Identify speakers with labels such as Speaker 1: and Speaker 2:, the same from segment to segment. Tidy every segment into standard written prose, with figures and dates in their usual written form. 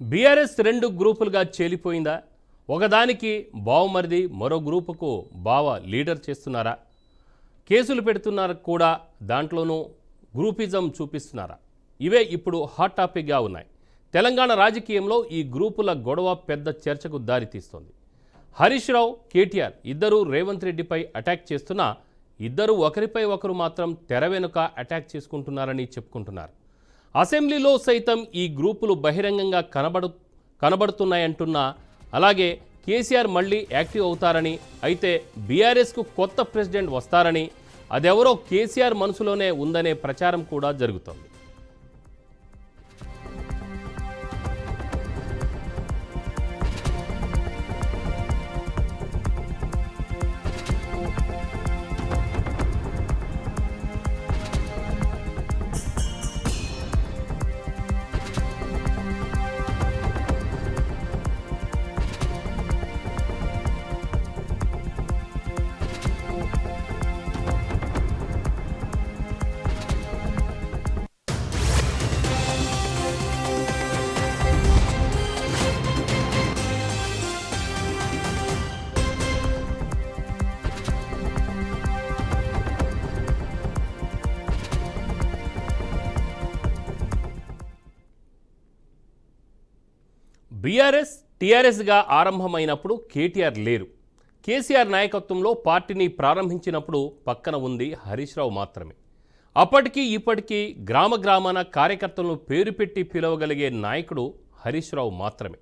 Speaker 1: BRS రెండు గ్రూపులుగా చేలిపోయిందా? ఒకదానికి బావమరిది, మరో గ్రూపుకు బావ లీడర్ చేస్తున్నారా? కేసులు పెడుతున్నారు కూడా, దాంట్లోనూ గ్రూపిజం చూపిస్తున్నారా? ఇవే ఇప్పుడు హాట్ టాపిక్గా ఉన్నాయి. తెలంగాణ రాజకీయంలో ఈ గ్రూపుల గొడవ పెద్ద చర్చకు దారితీస్తోంది. హరీష్ రావు, కేటీఆర్ ఇద్దరూ రేవంత్ రెడ్డిపై అటాక్ చేస్తున్నా ఇద్దరు ఒకరిపై ఒకరు మాత్రం తెర వెనుక అటాక్ చేసుకుంటున్నారని చెప్పుకుంటున్నారు. అసెంబ్లీలో సైతం ఈ గ్రూపులు బహిరంగంగా కనబడుతున్నాయంటున్నా, అలాగే కేసీఆర్ మళ్ళీ యాక్టివ్ అవుతారని, అయితే బీఆర్ఎస్కు కొత్త ప్రెసిడెంట్ వస్తారని, అదెవరో కేసీఆర్ మనసులోనే ఉందనే ప్రచారం కూడా జరుగుతోంది. బీఆర్ఎస్ టీఆర్ఎస్గా ఆరంభమైనప్పుడు కేటీఆర్ లేరు. కేసీఆర్ నాయకత్వంలో పార్టీని ప్రారంభించినప్పుడు పక్కన ఉంది హరీష్ రావు మాత్రమే. అప్పటికీ ఇప్పటికీ గ్రామాన కార్యకర్తలను పేరు పెట్టి పిలవగలిగే నాయకుడు హరీష్ రావు మాత్రమే.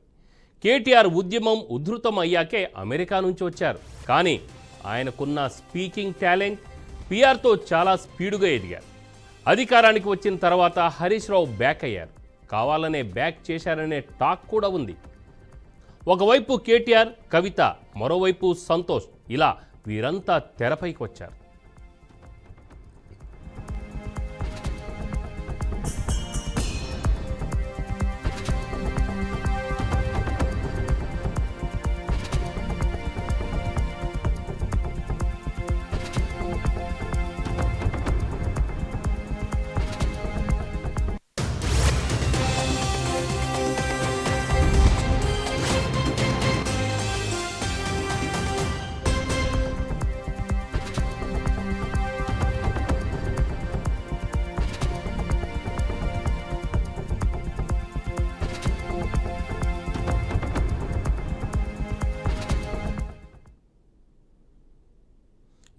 Speaker 1: కేటీఆర్ ఉద్యమం ఉధృతం అయ్యాకే అమెరికా నుంచి వచ్చారు. కానీ ఆయనకున్న స్పీకింగ్ టాలెంట్, పిఆర్తో చాలా స్పీడుగా ఎదిగారు. అధికారానికి వచ్చిన తర్వాత హరీష్ రావు బ్యాక్ అయ్యారు. కావాలనే బ్యాక్ చేశారనే టాక్ కూడా ఉంది. ఒకవైపు కేటీఆర్, కవిత, మరోవైపు సంతోష్, ఇలా వీరంతా తెరపైకి వచ్చారు.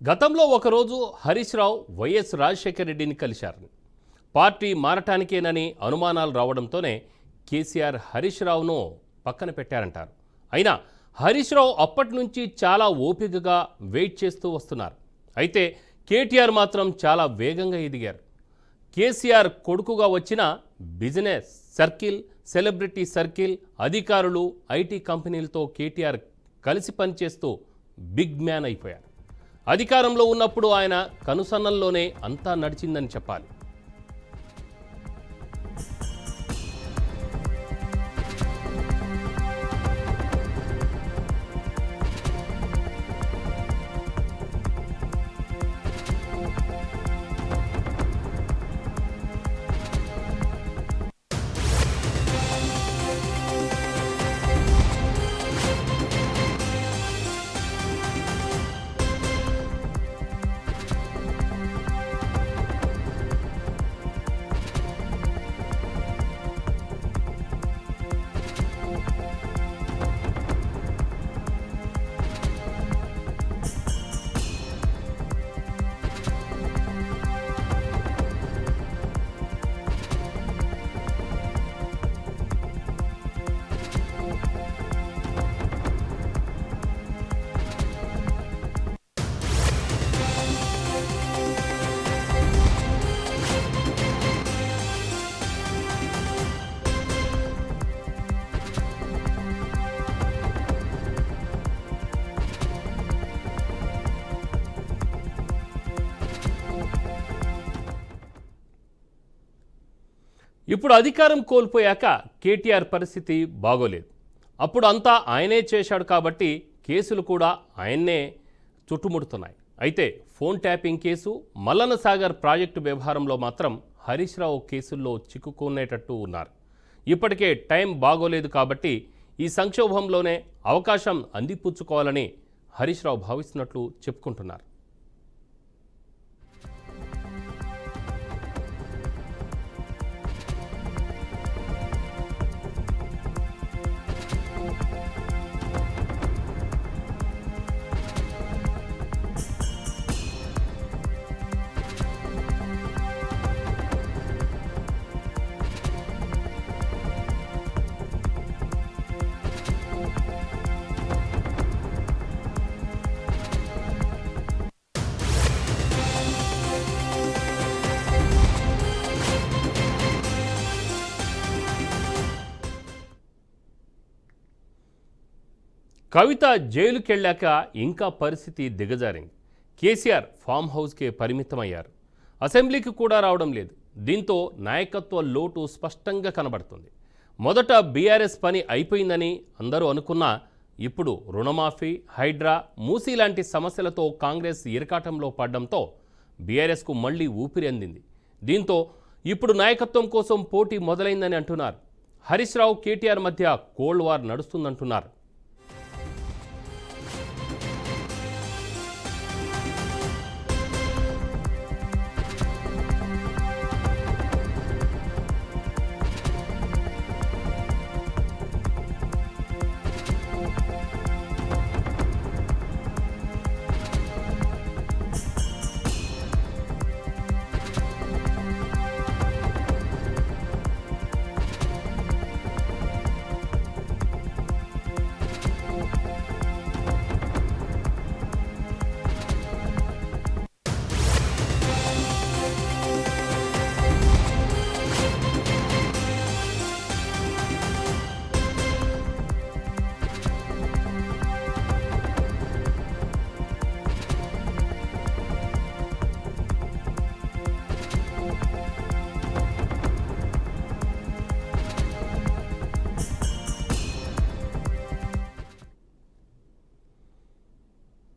Speaker 1: గతంలో ఒకరోజు హరీష్ రావు వైఎస్ రాజశేఖర రెడ్డిని కలిశారు. పార్టీ మారటానికేనని అనుమానాలు రావడంతోనే కేసీఆర్ హరీష్ రావును పక్కన పెట్టారంటారు. అయినా హరీష్ రావు అప్పటి నుంచి చాలా ఓపికగా వెయిట్ చేస్తూ వస్తున్నారు. అయితే కేటీఆర్ మాత్రం చాలా వేగంగా ఎదిగారు. కేసీఆర్ కొడుకుగా వచ్చిన బిజినెస్ సర్కిల్, సెలబ్రిటీ సర్కిల్, అధికారులు, ఐటీ కంపెనీలతో కేటీఆర్ కలిసి పనిచేస్తూ బిగ్ మ్యాన్ అయిపోయారు. అధికారంలో ఉన్నప్పుడు ఆయన కనుసన్నల్లోనే అంతా నడిచిందని చెప్పాలి. ఇప్పుడు అధికారం కోల్పోయాక కేటీఆర్ పరిస్థితి బాగోలేదు. అప్పుడు అంతా ఆయనే చేశాడు కాబట్టి కేసులు కూడా ఆయన్నే చుట్టుముడుతున్నాయి. అయితే phone tapping case, Mallanna Sagar project వ్యవహారంలో మాత్రం హరీష్ రావు కేసుల్లో చిక్కుకునేటట్టు ఉన్నారు. ఇప్పటికే టైం బాగోలేదు కాబట్టి ఈ సంక్షోభంలోనే అవకాశం అందిపుచ్చుకోవాలని హరీష్ రావు భావిస్తున్నట్లు చెప్పుకుంటున్నారు. కవిత జైలుకెళ్ళాక ఇంకా పరిస్థితి దిగజారింది. కేసీఆర్ ఫామ్ హౌస్కే పరిమితమయ్యారు. అసెంబ్లీకి కూడా రావడం లేదు. దీంతో నాయకత్వ లోటు స్పష్టంగా కనబడుతుంది. మొదట బీఆర్ఎస్ పని అయిపోయిందని అందరూ అనుకున్నా ఇప్పుడు రుణమాఫీ, హైడ్రా, మూసీ లాంటి సమస్యలతో కాంగ్రెస్ ఇరకాటంలో పడడంతో బీఆర్ఎస్కు మళ్లీ ఊపిరి అందింది. దీంతో ఇప్పుడు నాయకత్వం కోసం పోటీ మొదలైందని అంటున్నారు. హరీష్ రావు, కేటీఆర్ మధ్య కోల్డ్ వార్ నడుస్తుందంటున్నారు.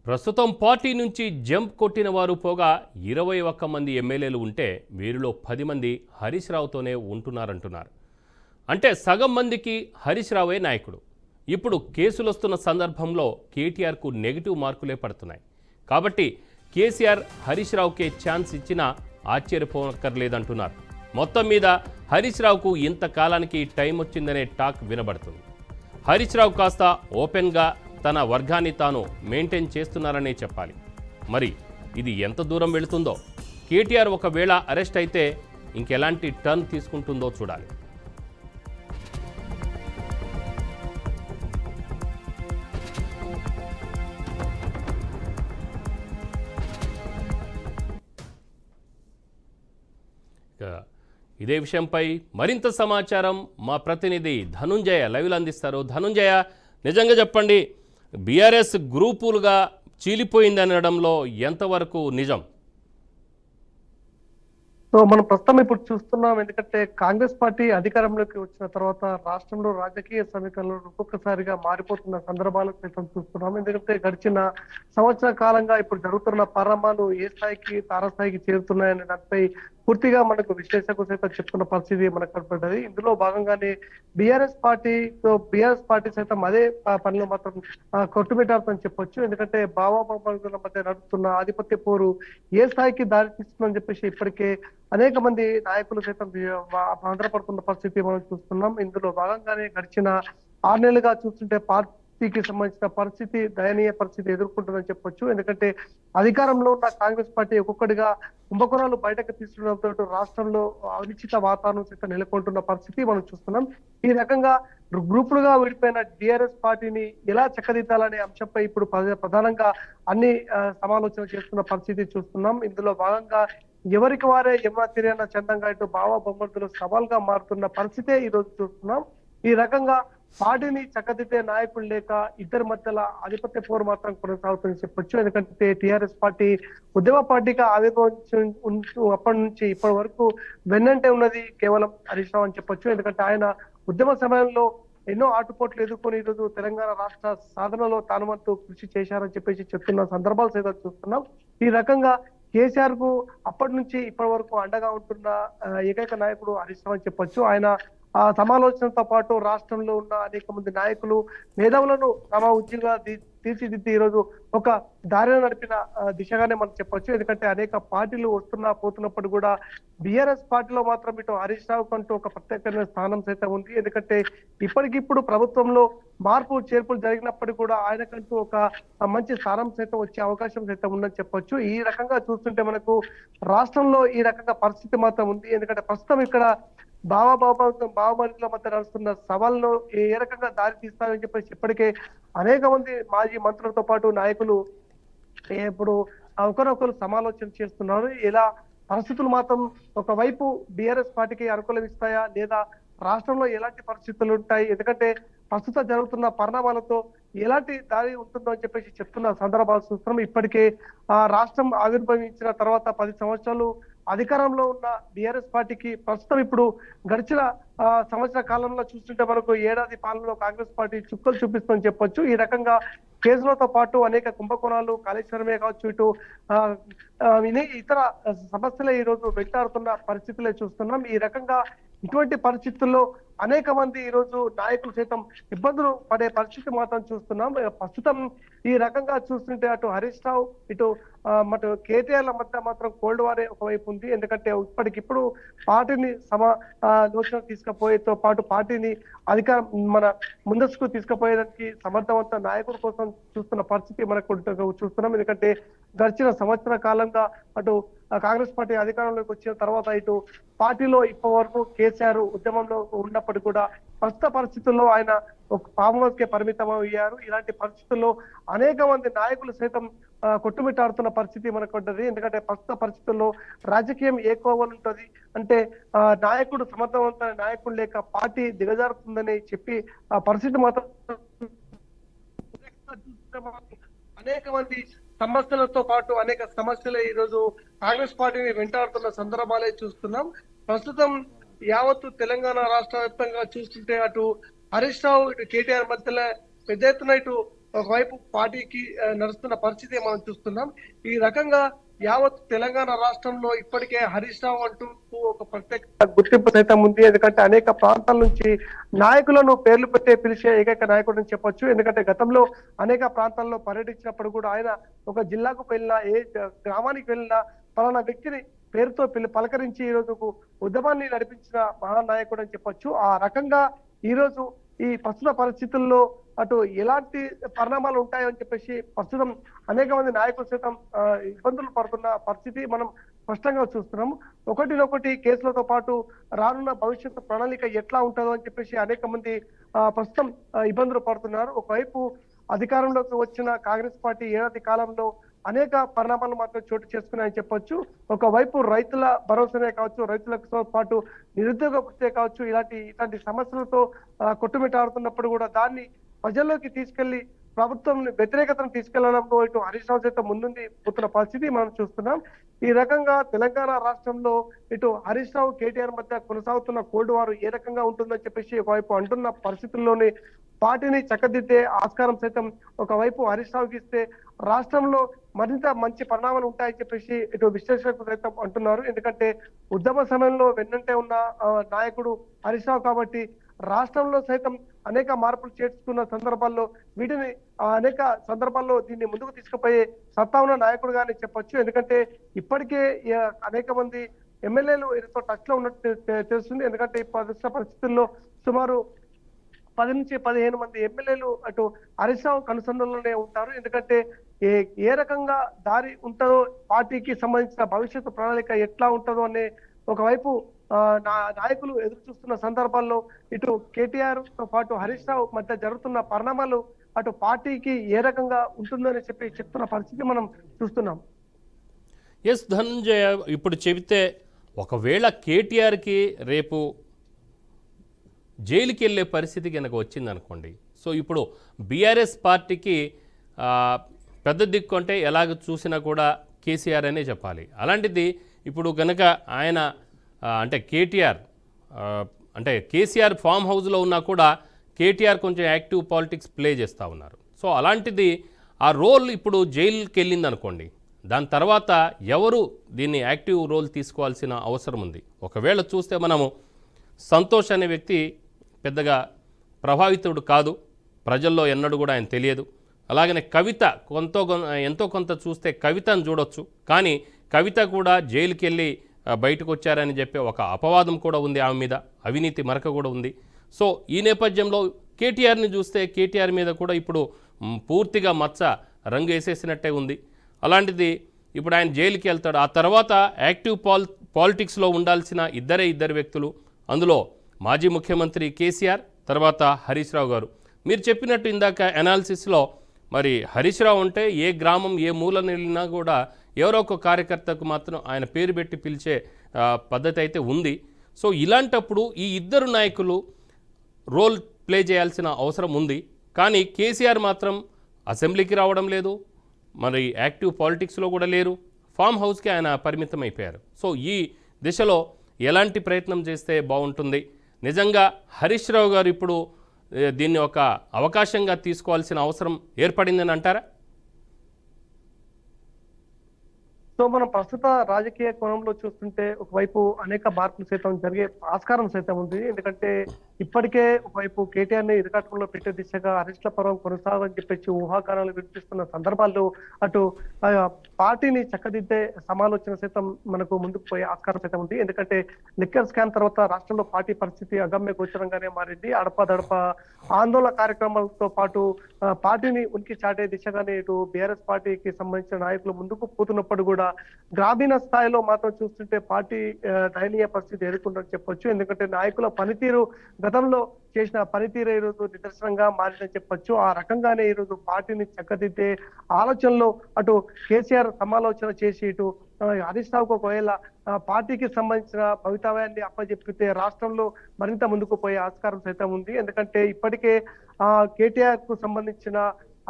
Speaker 1: ప్రస్తుతం పార్టీ నుంచి జంప్ కొట్టిన వారు పోగా 21 మంది ఎమ్మెల్యేలు ఉంటే వీరిలో 10 మంది హరీష్ రావుతోనే ఉంటున్నారంటున్నారు. అంటే సగం మందికి హరీష్ రావే నాయకుడు. ఇప్పుడు కేసులు వస్తున్న సందర్భంలో కేటీఆర్కు నెగిటివ్ మార్కులే పడుతున్నాయి. కాబట్టి కేసీఆర్ హరీష్ రావుకే ఛాన్స్ ఇచ్చినా ఆశ్చర్యపోనక్కర్లేదంటున్నారు. మొత్తం మీద హరీష్ రావుకు ఇంతకాలానికి టైం వచ్చిందనే టాక్ వినబడుతుంది. హరీష్ రావు కాస్త ఓపెన్గా తన వర్గాన్ని తాను మెయింటైన్ చేస్తున్నారనే చెప్పాలి. మరి ఇది ఎంత దూరం వెళుతుందో, కేటీఆర్ ఒకవేళ అరెస్ట్ అయితే ఇంకెలాంటి టర్న్ తీసుకుంటుందో చూడాలి. ఇదే విషయంపై మరింత సమాచారం మా ప్రతినిధి ధనుంజయ లైవ్లో అందిస్తారు. ధనుంజయ, నిజంగా చెప్పండి, బీఆర్ఎస్ గ్రూపులుగా చీలిపోయిందనడంలో ఎంతవరకు నిజం?
Speaker 2: సో మనం ప్రస్తుతం ఇప్పుడు చూస్తున్నాం. ఎందుకంటే కాంగ్రెస్ పార్టీ అధికారంలోకి వచ్చిన తర్వాత రాష్ట్రంలో రాజకీయ సమీకరణలు ఒక్కొక్కసారిగా మారిపోతున్న సందర్భాలు సైతం చూస్తున్నాం. ఎందుకంటే గడిచిన సంవత్సర కాలంగా ఇప్పుడు జరుగుతున్న పరిణామాలు ఏ స్థాయికి తారస్థాయికి చేరుతున్నాయనే దానిపై పూర్తిగా మనకు విశ్లేషకు సైతం చెప్తున్న పరిస్థితి మనకు కనపడ్డది. ఇందులో భాగంగానే బీఆర్ఎస్ పార్టీ సైతం అదే పనిలో మాత్రం కొట్టుమిట్టాడుతుందని చెప్పొచ్చు. ఎందుకంటే భావోద్వేగాల మధ్య నడుస్తున్న ఆధిపత్య పోరు ఏ స్థాయికి దారి తీస్తుందని చెప్పేసి ఇప్పటికే అనేక మంది నాయకులు సైతం ఆంధ్రపడుతున్న పరిస్థితి మనం చూస్తున్నాం. ఇందులో భాగంగానే గడిచిన 6 నెలలుగా చూస్తుంటే పార్టీకి సంబంధించిన పరిస్థితి దయనీయ పరిస్థితి ఎదుర్కొంటుందని చెప్పొచ్చు. ఎందుకంటే అధికారంలో ఉన్న కాంగ్రెస్ పార్టీ ఒక్కొక్కటిగా కుంభకోణాలు బయటకు తీసుకురావడంతో రాష్ట్రంలో అనిశ్చిత వాతావరణం సైతం నెలకొంటున్న పరిస్థితి మనం చూస్తున్నాం. ఈ రకంగా గ్రూపులుగా విడిపోయిన టీఆర్ఎస్ పార్టీని ఎలా చక్కదిద్దాలనే అంశంపై ఇప్పుడు ప్రధానంగా అన్ని సమాలోచన చేస్తున్న పరిస్థితి చూస్తున్నాం. ఇందులో భాగంగా ఎవరికి వారే యమునా తీరాన చందంగా ఇటు భావ బొమ్మతులు సవాల్గా మారుతున్న పరిస్థితే ఈ రోజు చూస్తున్నాం. ఈ రకంగా పార్టీని చక్కదిద్దే నాయకులు లేక ఇద్దరి మధ్యల ఆధిపత్య పోరు మాత్రం కొనసాగుతుందని చెప్పొచ్చు. ఎందుకంటే టీఆర్ఎస్ పార్టీ ఉద్యమ పార్టీగా ఆవిర్భవించు అప్పటి నుంచి ఇప్పటి వరకు వెన్నంటే ఉన్నది కేవలం హరీష్ రావు అని చెప్పొచ్చు. ఎందుకంటే ఆయన ఉద్యమ సమయంలో ఎన్నో ఆటుపోట్లు ఎదుర్కొని ఈరోజు తెలంగాణ రాష్ట్ర సాధనలో తాను వంతు కృషి చేశారని చెప్పేసి చెప్తున్న సందర్భాలు సైతం చూస్తున్నాం. ఈ రకంగా కేసీఆర్ కు అప్పటి నుంచి ఇప్పటి వరకు అండగా ఉంటున్న ఏకైక నాయకుడు హరీష్ రావు అని చెప్పొచ్చు. ఆయన ఆ సమాలోచనతో పాటు రాష్ట్రంలో ఉన్న అనేక మంది నాయకులు మేధావులను తమ ఉద్యోగ తీర్చిదిద్ది ఈరోజు ఒక దారిలో నడిపిన దిశగానే మనం చెప్పొచ్చు. ఎందుకంటే అనేక పార్టీలు వస్తున్నా పోతున్నప్పుడు కూడా బిఆర్ఎస్ పార్టీలో మాత్రం ఇటు హరీష్ రావు కంటూ ఒక ప్రత్యేకమైన స్థానం సైతం ఉంది. ఎందుకంటే ఇప్పటికిప్పుడు ప్రభుత్వంలో మార్పు చేర్పులు జరిగినప్పటికీ కూడా ఆయనకంటూ ఒక మంచి స్థానం సైతం వచ్చే అవకాశం సైతం ఉందని చెప్పొచ్చు. ఈ రకంగా చూస్తుంటే మనకు రాష్ట్రంలో ఈ రకంగా పరిస్థితి మాత్రం ఉంది. ఎందుకంటే ప్రస్తుతం ఇక్కడ భావమరుల మధ్య నడుస్తున్న సవాళ్ళు ఏ రకంగా దారి తీస్తారని చెప్పేసి ఇప్పటికే అనేక మంది మాజీ మంత్రులతో పాటు నాయకులు ఇప్పుడు ఒకరొకరు సమాలోచన చేస్తున్నారు. ఇలా పరిస్థితులు మాత్రం ఒకవైపు బిఆర్ఎస్ పార్టీకి అనుకూలమిస్తాయా లేదా రాష్ట్రంలో ఎలాంటి పరిస్థితులు ఉంటాయి, ఎందుకంటే ప్రస్తుతం జరుగుతున్న పరిణామాలతో ఎలాంటి దారి ఉంటుందో అని చెప్పేసి చెప్తున్న సందర్భాలు చూస్తున్నాం. ఇప్పటికే రాష్ట్రం ఆవిర్భవించిన తర్వాత 10 సంవత్సరాలు అధికారంలో ఉన్న బిఆర్ఎస్ పార్టీకి ప్రస్తుతం ఇప్పుడు గడిచిన సంవత్సర కాలంలో చూస్తుంటే మనకు ఏడాది పాలనలో కాంగ్రెస్ పార్టీ చుక్కలు చూపిస్తుందని చెప్పొచ్చు. ఈ రకంగా కేసులతో పాటు అనేక కుంభకోణాలు కాళేశ్వరమే కావచ్చు, ఇటు ఇతర సమస్యలే ఈ రోజు వెంటాడుతున్న పరిస్థితులే చూస్తున్నాం. ఈ రకంగా ఇటువంటి పరిస్థితుల్లో అనేక మంది ఈ రోజు నాయకులు సైతం ఇబ్బందులు పడే పరిస్థితి మాత్రం చూస్తున్నాం. ప్రస్తుతం ఈ రకంగా చూస్తుంటే అటు హరీష్ రావు ఇటు కేటీఆర్ల మధ్య మాత్రం కోల్డ్ వారే ఒకవైపు ఉంది. ఎందుకంటే ఇప్పటికిప్పుడు పార్టీని లోచన తీసుకుపోయేతో పాటు పార్టీని అధికారం ముందస్తుకు తీసుకుపోయేదానికి సమర్థవంత నాయకుల కోసం చూస్తున్న పరిస్థితి మనకు చూస్తున్నాం. ఎందుకంటే గడిచిన సంవత్సర కాలంగా అటు కాంగ్రెస్ పార్టీ అధికారంలోకి వచ్చిన తర్వాత ఇటు పార్టీలో ఇప్పటి వరకు కేసీఆర్ ఉద్యమంలో ఉన్నప్పటికీ కూడా ప్రస్తుత పరిస్థితుల్లో ఆయన ఒక ఫామ్ హౌస్ కే పరిమితం అయ్యారు. ఇలాంటి పరిస్థితుల్లో అనేక మంది నాయకులు సైతం కొట్టుమిట్టాడుతున్న పరిస్థితి మనకు ఉంటది. ఎందుకంటే ప్రస్తుత పరిస్థితుల్లో రాజకీయం ఏ కోవలు ఉంటది అంటే నాయకుడు సమర్థవంతమైన నాయకుడు లేక పార్టీ దిగజారుతుందని చెప్పి ఆ పరిస్థితి మాత్రం అనేక మంది సమస్యలతో పాటు అనేక సమస్యలు ఈ రోజు కాంగ్రెస్ పార్టీని వెంటాడుతున్న సందర్భాలే చూస్తున్నాం. ప్రస్తుతం యావత్తు తెలంగాణ రాష్ట్ర వ్యాప్తంగా చూస్తుంటే అటు హరీష్ రావు ఇటు కేటీఆర్ మధ్యలో పెద్ద ఎత్తున ఇటు ఒకవైపు పార్టీకి నడుస్తున్న పరిస్థితి మనం చూస్తున్నాం. ఈ రకంగా యావత్ తెలంగాణ రాష్ట్రంలో ఇప్పటికే హరీష్ రావు అంటూ ఒక ప్రత్యేక గుర్తింపు సైతం ఉంది. ఎందుకంటే అనేక ప్రాంతాల నుంచి నాయకులను పేర్లు పెట్టే పిలిచే ఏకైక నాయకుడు అని చెప్పొచ్చు. ఎందుకంటే గతంలో అనేక ప్రాంతాల్లో పర్యటించినప్పుడు కూడా ఆయన ఒక జిల్లాకు వెళ్ళినా ఏ గ్రామానికి వెళ్ళినా పలానా వ్యక్తిని పేరుతో పలకరించి ఈ రోజు ఉద్యమాన్ని నడిపించిన మహానాయకుడు అని చెప్పొచ్చు. ఆ రకంగా ఈ రోజు ఈ ప్రస్తుత పరిస్థితుల్లో అటు ఎలాంటి పరిణామాలు ఉంటాయో అని చెప్పేసి ప్రస్తుతం అనేక మంది నాయకులు సైతం ఇబ్బందులు పడుతున్న పరిస్థితి మనం స్పష్టంగా చూస్తున్నాం. ఒకటినొకటి కేసులతో పాటు రానున్న భవిష్యత్తు ప్రణాళిక ఎట్లా ఉంటుందో అని చెప్పేసి అనేక మంది ప్రస్తుతం ఇబ్బందులు పడుతున్నారు. ఒకవైపు అధికారంలోకి వచ్చిన కాంగ్రెస్ పార్టీ ఏడాది కాలంలో అనేక పరిణామాలు మాత్రం చోటు చేసుకున్నాయని చెప్పొచ్చు. ఒకవైపు రైతుల భరోసానే కావచ్చు, రైతులతో పాటు నిరుద్యోగ వృత్తే కావచ్చు, ఇలాంటి సమస్యలతో కొట్టుమిట్టాడుతున్నప్పుడు కూడా దాన్ని ప్రజల్లోకి తీసుకెళ్లి ప్రభుత్వం వ్యతిరేకతను తీసుకెళ్లడంలో ఇటు హరీష్ రావు సైతం ముందుండి పోతున్న పరిస్థితి మనం చూస్తున్నాం. ఈ రకంగా తెలంగాణ రాష్ట్రంలో ఇటు హరీష్ రావు కేటీఆర్ మధ్య కొనసాగుతున్న కోల్డ్ వార్ ఏ రకంగా ఉంటుందని చెప్పేసి ఒకవైపు అంటున్న పరిస్థితుల్లోనే పార్టీని చక్కదిద్దే ఆస్కారం సైతం ఒకవైపు హరీష్ రావుకి ఇస్తే రాష్ట్రంలో మరింత మంచి పరిణామాలు ఉంటాయని చెప్పేసి ఇటు విశ్లేషకులు సైతం అంటున్నారు. ఎందుకంటే ఉద్యమ సమయంలో వెన్నంటే ఉన్న నాయకుడు హరీష్ రావు కాబట్టి రాష్ట్రంలో సైతం అనేక మార్పులు చేర్చుకున్న సందర్భాల్లో వీటిని అనేక సందర్భాల్లో దీన్ని ముందుకు తీసుకుపోయే సత్తా ఉన్న నాయకుడుగానే చెప్పొచ్చు. ఎందుకంటే ఇప్పటికే అనేక మంది ఎమ్మెల్యేలు వీరితో టచ్ లో ఉన్నట్టు తెలుస్తుంది. ఎందుకంటే ఈ పరిస్థితుల్లో సుమారు 10 నుంచి 15 మంది ఎమ్మెల్యేలు అటు హరీష్ రావు కనుసంధంలోనే ఉంటారు. ఎందుకంటే ఏ రకంగా దారి ఉంటుందో పార్టీకి సంబంధించిన భవిష్యత్తు ప్రణాళిక ఎట్లా ఉంటుందో అనే ఒకవైపు నాయకులు ఎదురు చూస్తున్న సందర్భాల్లో ఇటు కేటీఆర్ తో పాటు హరీష్ రావు మధ్య జరుగుతున్న పరిణామాలు అటు పార్టీకి ఏ రకంగా ఉంటుందని చెప్తున్న పరిస్థితి మనం చూస్తున్నాం.
Speaker 1: ఎస్ ధనంజయ, ఇప్పుడు చెబితే ఒకవేళ కేటీఆర్కి రేపు జైలుకి వెళ్ళే పరిస్థితి కనుక వచ్చిందనుకోండి, సో ఇప్పుడు బీఆర్ఎస్ పార్టీకి పెద్ద దిక్కు అంటే ఎలాగ చూసినా కూడా కేసీఆర్ అనే చెప్పాలి. అలాంటిది ఇప్పుడు కనుక ఆయన అంటే కేటీఆర్ అంటే కేసీఆర్ ఫామ్ హౌస్లో ఉన్నా కూడా కేటీఆర్ కొంచెం యాక్టివ్ పాలిటిక్స్ ప్లే చేస్తూ ఉన్నారు. సో అలాంటిది ఆ రోల్ ఇప్పుడు జైలుకి వెళ్ళింది అనుకోండి, దాని తర్వాత ఎవరు దీన్ని యాక్టివ్ రోల్ తీసుకోవాల్సిన అవసరం ఉంది. ఒకవేళ చూస్తే మనము సంతోష్ అనే వ్యక్తి పెద్దగా ప్రభావితుడు కాదు, ప్రజల్లో ఎన్నడూ కూడా ఆయన తెలియదు. అలాగనే కవిత ఎంతో కొంత చూస్తే కవితను చూడొచ్చు, కానీ కవిత కూడా జైలుకి వెళ్ళి బయటకు వచ్చారని చెప్పే ఒక అపవాదం కూడా ఉంది ఆమె మీద, అవినీతి మరక కూడా ఉంది. సో ఈ నేపథ్యంలో కేటీఆర్ని చూస్తే కేటీఆర్ మీద కూడా ఇప్పుడు పూర్తిగా మచ్చ రంగు వేసేసినట్టే ఉంది. అలాంటిది ఇప్పుడు ఆయన జైలుకి వెళ్తాడు. ఆ తర్వాత యాక్టివ్ పాలిటిక్స్లో ఉండాల్సిన ఇద్దరు వ్యక్తులు, అందులో మాజీ ముఖ్యమంత్రి కేసీఆర్, తర్వాత హరీష్ రావు గారు. మీరు చెప్పినట్టు ఇందాక అనాలిసిస్లో మరి హరీష్ రావు అంటే ఏ గ్రామం ఏ మూలను వెళ్ళినా కూడా ఎవరో ఒక కార్యకర్తకు మాత్రం ఆయన పేరు పెట్టి పిలిచే పద్ధతి అయితే ఉంది. సో ఇలాంటప్పుడు ఈ ఇద్దరు నాయకులు రోల్ ప్లే చేయాల్సిన అవసరం ఉంది. కానీ కేసీఆర్ మాత్రం అసెంబ్లీకి రావడం లేదు, మరి యాక్టివ్ పాలిటిక్స్లో కూడా లేరు, ఫామ్ హౌస్కి ఆయన పరిమితం అయిపోయారు. సో ఈ దిశలో ఎలాంటి ప్రయత్నం చేస్తే బాగుంటుంది? నిజంగా హరీష్ రావు గారు ఇప్పుడు దీన్ని ఒక అవకాశంగా తీసుకోవాల్సిన అవసరం ఏర్పడిందని అంటారా?
Speaker 2: సో మనం ప్రస్తుత రాజకీయ కోణంలో చూస్తుంటే ఒకవైపు అనేక మార్పులు సైతం జరిగే ఆస్కారం సైతం ఉంది. ఎందుకంటే ఇప్పటికే ఒకవైపు కేటీఆర్ ని ఇరుకట్టులో పెట్టే దిశగా అరెస్ట్ల పర్వం కొనసాగని చెప్పేసి ఊహాగానాలు వినిపిస్తున్న సందర్భాల్లో అటు పార్టీని చక్కదిద్దే సమాలోచన సైతం మనకు ముందుకు పోయే ఆస్కారం సైతం ఉంది. ఎందుకంటే లిక్కర్ స్కామ్ తర్వాత రాష్ట్రంలో పార్టీ పరిస్థితి అగమ్య గోచరంగానే మారింది. అడపదడప ఆందోళన కార్యక్రమాలతో పాటు పార్టీని ఉనికి చాటే దిశగానే ఇటు బీఆర్ఎస్ పార్టీకి సంబంధించిన నాయకులు ముందుకు పోతున్నప్పుడు కూడా గ్రామీణ స్థాయిలో మాత్రం చూస్తుంటే పార్టీ దయనీయ పరిస్థితి ఎదుర్కొందని చెప్పొచ్చు. ఎందుకంటే నాయకుల పనితీరు గతంలో చేసిన పనితీరు ఈరోజు నిదర్శనంగా మారిందని చెప్పొచ్చు. ఆ రకంగానే ఈరోజు పార్టీని చక్కదిద్దే ఆలోచనలో అటు కేసీఆర్ సమాలోచన చేసి ఇటు హరీష్ రావుకు ఒకవేళ పార్టీకి సంబంధించిన భవితవ్యాన్ని అప్పచెప్పితే రాష్ట్రంలో మరింత ముందుకు పోయే ఆస్కారం సైతం ఉంది. ఎందుకంటే ఇప్పటికే కేటీఆర్ కు సంబంధించిన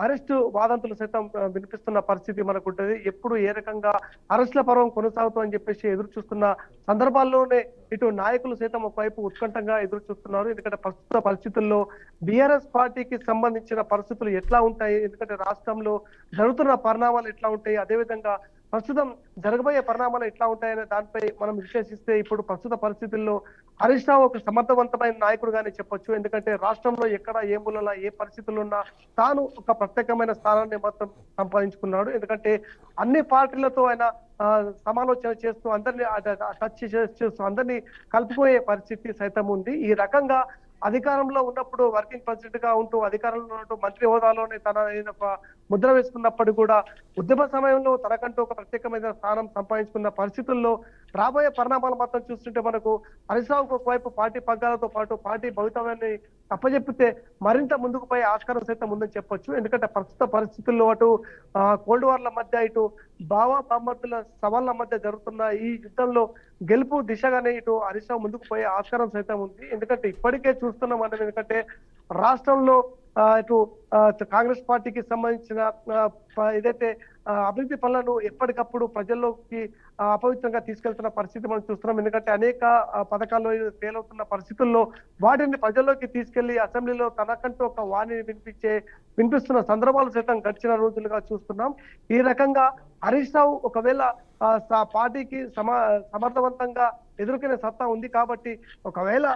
Speaker 2: అరెస్టు వాదంతులు సైతం వినిపిస్తున్న పరిస్థితి మనకు ఉంటుంది. ఎప్పుడు ఏ రకంగా అరెస్టుల పర్వం కొనసాగుతుందని చెప్పేసి ఎదురు చూస్తున్న సందర్భాల్లోనే ఇటు నాయకులు సైతం ఒకవైపు ఉత్కంఠంగా ఎదురు చూస్తున్నారు. ఎందుకంటే ప్రస్తుత పరిస్థితుల్లో బీఆర్ఎస్ పార్టీకి సంబంధించిన పరిస్థితులు ఎట్లా ఉంటాయి, ఎందుకంటే రాష్ట్రంలో జరుగుతున్న పరిణామాలు ఎట్లా ఉంటాయి, అదేవిధంగా ప్రస్తుతం జరగబోయే పరిణామాలు ఎట్లా ఉంటాయనే దానిపై మనం విశ్లేషిస్తే ఇప్పుడు ప్రస్తుత పరిస్థితుల్లో హరీష్ రావు ఒక సమర్థవంతమైన నాయకుడుగానే చెప్పొచ్చు. ఎందుకంటే రాష్ట్రంలో ఎక్కడ ఏ మూలలో ఏ పరిస్థితుల్లో ఉన్నా తాను ఒక ప్రత్యేకమైన స్థానాన్ని మాత్రం సంపాదించుకున్నాడు. ఎందుకంటే అన్ని పార్టీలతో ఆయన సమాలోచన చేస్తూ అందరినీ టచ్ చేస్తూ అందరినీ కలుపుకోయే పరిస్థితి సైతం ఉంది. ఈ రకంగా అధికారంలో ఉన్నప్పుడు వర్కింగ్ ప్రెసిడెంట్ గా ఉంటూ అధికారంలో ఉంటూ మంత్రి హోదాలోనే తన ముద్ర వేసుకున్నప్పుడు కూడా ఉద్యమ సమయంలో తనకంటూ ఒక ప్రత్యేకమైన స్థానం సంపాదించుకున్న పరిస్థితుల్లో రాబోయే పరిణామాలు మాత్రం చూస్తుంటే మనకు హరీష్ రావుకు ఒకవైపు పార్టీ పగ్గాలతో పాటు పార్టీ భవితవ్యాన్ని అప్పచెప్పితే మరింత ముందుకు పోయే ఆస్కారం సైతం ఉందని చెప్పొచ్చు. ఎందుకంటే ప్రస్తుత పరిస్థితుల్లో అటు కోల్డ్ వార్ల మధ్య ఇటు బామర్దుల సవాళ్ల మధ్య జరుగుతున్న ఈ యుద్ధంలో గెలుపు దిశగానే ఇటు హరీష్ రావు ముందుకు పోయే ఆస్కారం సైతం ఉంది. ఎందుకంటే ఇప్పటికే చూస్తున్నాం మనం, ఎందుకంటే రాష్ట్రంలో ఇటు కాంగ్రెస్ పార్టీకి సంబంధించిన ఏదైతే అభివృద్ధి పనులను ఎప్పటికప్పుడు ప్రజల్లోకి అపవిత్రంగా తీసుకెళ్తున్న పరిస్థితి మనం చూస్తున్నాం. ఎందుకంటే అనేక పథకాల్లో ఫెయిల్ అవుతున్న పరిస్థితుల్లో వాటిని ప్రజల్లోకి తీసుకెళ్లి అసెంబ్లీలో తనకంటూ ఒక వాణిని వినిపిస్తున్న సందర్భాలు సైతం గడిచిన రోజులుగా చూస్తున్నాం. ఈ రకంగా హరీష్ రావు ఒకవేళ పార్టీకి సమర్థవంతంగా ఎదుర్కొనే సత్తా ఉంది కాబట్టి ఒకవేళ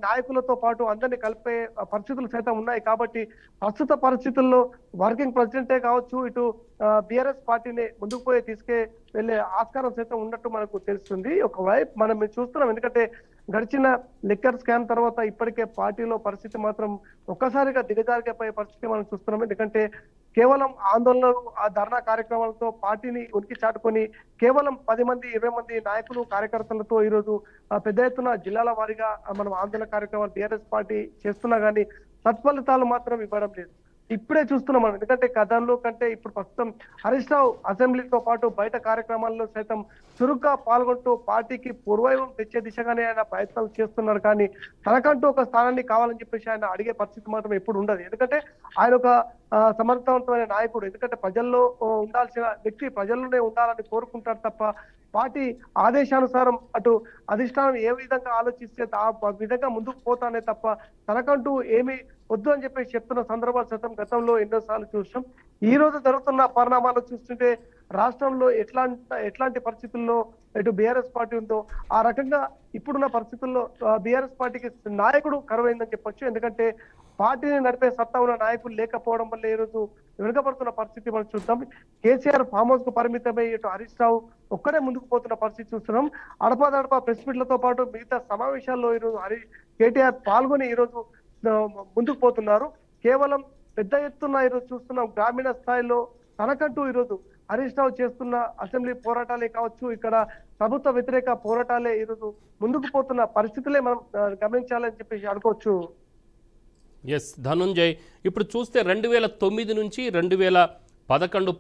Speaker 2: నాయకులతో పాటు అందరినీ కలిపే పరిస్థితులు సైతం ఉన్నాయి కాబట్టి ప్రస్తుత పరిస్థితుల్లో వర్కింగ్ ప్రెసిడెంటే కావచ్చు ఇటు బీఆర్ఎస్ పార్టీని ముందుకు పోయి వెళ్ళే ఆస్కారం సైతం ఉన్నట్టు మనకు తెలుస్తుంది. ఒకవైపు మనం చూస్తున్నాం, ఎందుకంటే గడిచిన లిక్కర్ స్కామ్ తర్వాత ఇప్పటికే పార్టీలో పరిస్థితి మాత్రం ఒక్కసారిగా దిగజారిపోయే పరిస్థితి మనం చూస్తున్నాం. ఎందుకంటే కేవలం ఆందోళనలు ఆ ధర్నా కార్యక్రమాలతో పార్టీని ఉనికి చాటుకొని కేవలం 10 మంది 20 మంది నాయకులు కార్యకర్తలతో ఈరోజు పెద్ద ఎత్తున జిల్లాల వారీగా మనం ఆందోళన కార్యక్రమాలు టీఆర్ఎస్ పార్టీ చేస్తున్నా కానీ సత్ఫలితాలు మాత్రం ఇవ్వడం లేదు. ఇప్పుడే చూస్తున్నాం మనం, ఎందుకంటే గతంలో కంటే ఇప్పుడు ప్రస్తుతం హరీష్ రావు అసెంబ్లీతో పాటు బయట కార్యక్రమాల్లో సైతం చురుగ్గా పాల్గొంటూ పార్టీకి పూర్వైవం తెచ్చే దిశగానే ఆయన ప్రయత్నాలు చేస్తున్నారు. కానీ తనకంటూ ఒక స్థానాన్ని కావాలని చెప్పేసి ఆయన అడిగే పరిస్థితి మాత్రం ఎప్పుడు ఉండదు. ఎందుకంటే ఆయన ఒక సమర్థవంతమైన నాయకుడు. ఎందుకంటే ప్రజల్లో ఉండాల్సిన వ్యక్తి ప్రజల్లోనే ఉండాలని కోరుకుంటారు తప్ప పార్టీ ఆదేశానుసారం అటు అధిష్టానం ఏ విధంగా ఆలోచిస్తే ఆ విధంగా ముందుకు పోతానే తప్ప తనకంటూ ఏమీ వద్దు అని చెప్పేసి చెప్తున్న సందర్భాలు సైతం గతంలో ఎన్నోసార్లు చూసాం. ఈ రోజు జరుగుతున్న పరిణామాలు చూస్తుంటే రాష్ట్రంలో ఎట్లాంటి పరిస్థితుల్లో ఇటు బీఆర్ఎస్ పార్టీ ఉందో ఆ రకంగా ఇప్పుడున్న పరిస్థితుల్లో బీఆర్ఎస్ పార్టీకి నాయకుడు కరువైందని చెప్పొచ్చు. ఎందుకంటే పార్టీని నడిపే సత్తా ఉన్న నాయకులు లేకపోవడం వల్ల ఈ రోజు వెనుకబడుతున్న పరిస్థితి మనం చూద్దాం. కేసీఆర్ ఫామ్ హౌస్ కు పరిమితమై ఇటు హరీష్ రావు ఒక్కడే ముందుకు పోతున్న పరిస్థితి చూస్తున్నాం. అడపాదడపా ప్రెస్ మీట్లతో పాటు మిగతా సమావేశాల్లో ఈరోజు కేటీఆర్ పాల్గొని ఈరోజు ముందుకు పోతున్నారు. కేవలం పెద్ద ఎత్తున ఈరోజు చూస్తున్నాం గ్రామీణ స్థాయిలో తనకంటూ ఈరోజు హరీష్ రావు చేస్తున్న అసెంబ్లీ పోరాటాలే కావచ్చు, ఇక్కడ ప్రభుత్వ వ్యతిరేక పోరాటాలే ఈరోజు ముందుకు పోతున్న పరిస్థితులే మనం గమనించాలని చెప్పేసి అనుకోవచ్చు.
Speaker 1: ఎస్ ధనుంజయ్, ఇప్పుడు చూస్తే 2009 నుంచి 2011, 12,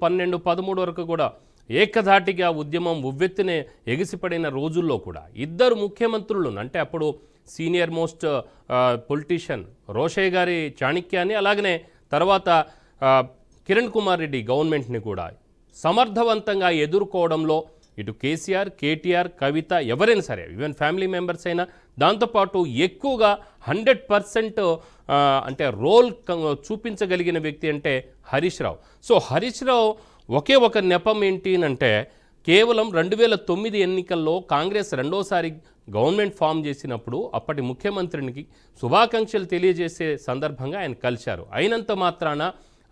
Speaker 1: 13 వరకు కూడా ఏకధాటిగా ఉద్యమం ఉవ్వెత్తునే ఎగిసిపడిన రోజుల్లో కూడా ఇద్దరు ముఖ్యమంత్రులు అంటే అప్పుడు సీనియర్ మోస్ట్ పొలిటీషియన్ రోషయ్య గారి చాణక్యాన్ని, అలాగనే తర్వాత కిరణ్ కుమార్ రెడ్డి గవర్నమెంట్ని కూడా సమర్థవంతంగా ఎదుర్కోవడంలో ఇటు కేసీఆర్, కేటీఆర్, కవిత ఎవరైనా సరే ఈవెన్ ఫ్యామిలీ మెంబర్స్ అయినా దాంతోపాటు ఎక్కువగా 100% అంటే రోల్ చూపించగలిగిన వ్యక్తి అంటే హరీష్ రావు. సో హరీష్ రావు ఒకే ఒక నెపం ఏంటి అంటే కేవలం 2009 ఎన్నికల్లో కాంగ్రెస్ రెండోసారి గవర్నమెంట్ ఫామ్ చేసినప్పుడు అప్పటి ముఖ్యమంత్రికి శుభాకాంక్షలు తెలియజేసే సందర్భంగా ఆయన కలిశారు. అయినంత మాత్రాన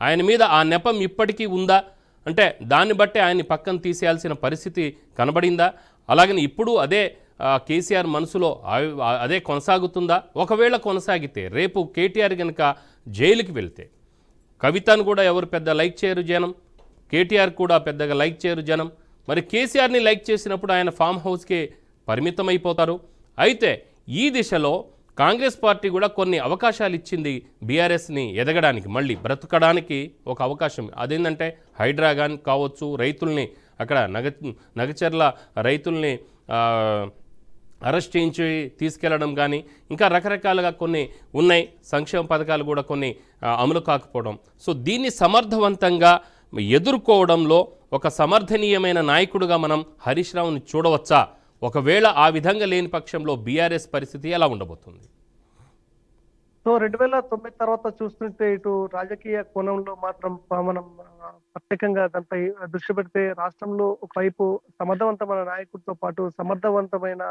Speaker 1: ఆయన మీద ఆ నెపం ఇప్పటికీ ఉందా అంటే దాన్ని బట్టి ఆయన్ని పక్కన తీసేయాల్సిన పరిస్థితి కనబడిందా? అలాగని ఇప్పుడు అదే కేసీఆర్ మనసులో అదే కొనసాగుతుందా? ఒకవేళ కొనసాగితే రేపు కేటీఆర్ కనుక జైలుకి వెళ్తే కవితను కూడా ఎవరు పెద్ద లైక్ చేయరు జనం, కేటీఆర్ కూడా పెద్దగా లైక్ చేయరు జనం. మరి కేసీఆర్ని లైక్ చేసినప్పుడు ఆయన ఫామ్ హౌస్కి పరిమితమైపోతారు. అయితే ఈ దిశలో కాంగ్రెస్ పార్టీ కూడా కొన్ని అవకాశాలు ఇచ్చింది బీఆర్ఎస్ని ఎదగడానికి, మళ్ళీ బ్రతకడానికి ఒక అవకాశం. అదేంటంటే హైడ్రా కానీ కావచ్చు, రైతుల్ని అక్కడ నగచర్ల రైతుల్ని అరెస్ట్ చేయించి తీసుకెళ్లడం కానీ ఇంకా రకరకాలుగా కొన్ని ఉన్నాయి. సంక్షేమ పథకాలు కూడా కొన్ని అమలు కాకపోవడం. సో దీన్ని సమర్థవంతంగా ఎదుర్కోవడంలో ఒక సమర్థనీయమైన నాయకుడిగా మనం హరీష్ రావుని చూడవచ్చా? ఒకవేళ ఆ విధంగా లేని పక్షంలో బీఆర్ఎస్ పరిస్థితి ఎలా ఉండబోతుంది?
Speaker 2: సో 2009 తర్వాత చూస్తుంటే ఇటు రాజకీయ కోణంలో మాత్రం మనం ప్రత్యేకంగా దానిపై దృష్టి పెడితే రాష్ట్రంలో ఒకవైపు సమర్థవంతమైన నాయకుడితో పాటు సమర్థవంతమైన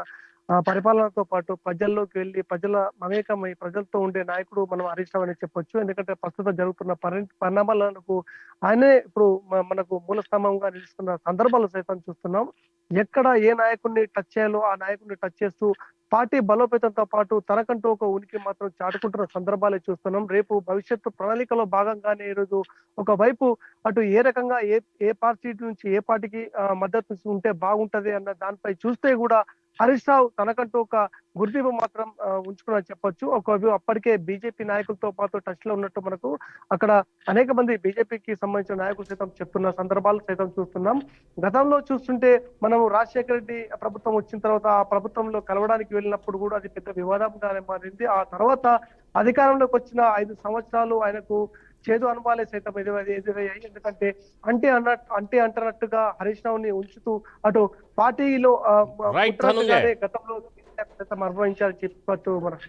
Speaker 2: పరిపాలనతో పాటు ప్రజల్లోకి వెళ్ళి ప్రజల మమేకమై ప్రజలతో ఉండే నాయకుడు మనం హరీష్ రావు అని చెప్పొచ్చు. ఎందుకంటే ప్రస్తుతం జరుగుతున్న పరిణామాలకు ఆయనే ఇప్పుడు మనకు మూల స్తంభంగా నిలుస్తున్న సందర్భాలు సైతం చూస్తున్నాం. ఎక్కడ ఏ నాయకుడిని టచ్ చేయాలో ఆ నాయకుడిని టచ్ చేస్తూ పార్టీ బలోపేతంతో పాటు తనకంటూ ఒక ఉనికి మాత్రం చాటుకుంటున్న సందర్భాలే చూస్తున్నాం. రేపు భవిష్యత్తు ప్రణాళికలో భాగంగానే ఈరోజు ఒకవైపు అటు ఏ రకంగా ఏ పార్టీ నుంచి ఏ పార్టీకి మద్దతు ఉంటే బాగుంటది అన్న దానిపై చూస్తే కూడా హరీష్ రావు తనకంటూ ఒక గుర్తింపు మాత్రం ఉంచుకున్నది చెప్పొచ్చు. ఒకవైపు అప్పటికే బీజేపీ నాయకులతో పాటు టచ్ లో ఉన్నట్టు మనకు అక్కడ అనేక మంది బీజేపీకి సంబంధించిన నాయకులు సైతం చెప్తున్న సందర్భాలు సైతం చూస్తున్నాం. గతంలో చూస్తుంటే మనం రాజశేఖర రెడ్డి ప్రభుత్వం వచ్చిన తర్వాత ఆ ప్రభుత్వంలో కలవడానికి వెళ్ళినప్పుడు కూడా అది పెద్ద వివాదంగానే మారింది. ఆ తర్వాత అధికారంలోకి వచ్చిన 5 సంవత్సరాలు ఆయనకు చేదు అనుభవాలే సైతం ఎదురయ్యాయి. ఎందుకంటే అంటున్నట్టుగా హరీష్ రావుని ఉంచుతూ అటు పార్టీలో గతంలో అనుభవించాలని చెప్పచ్చు మనం.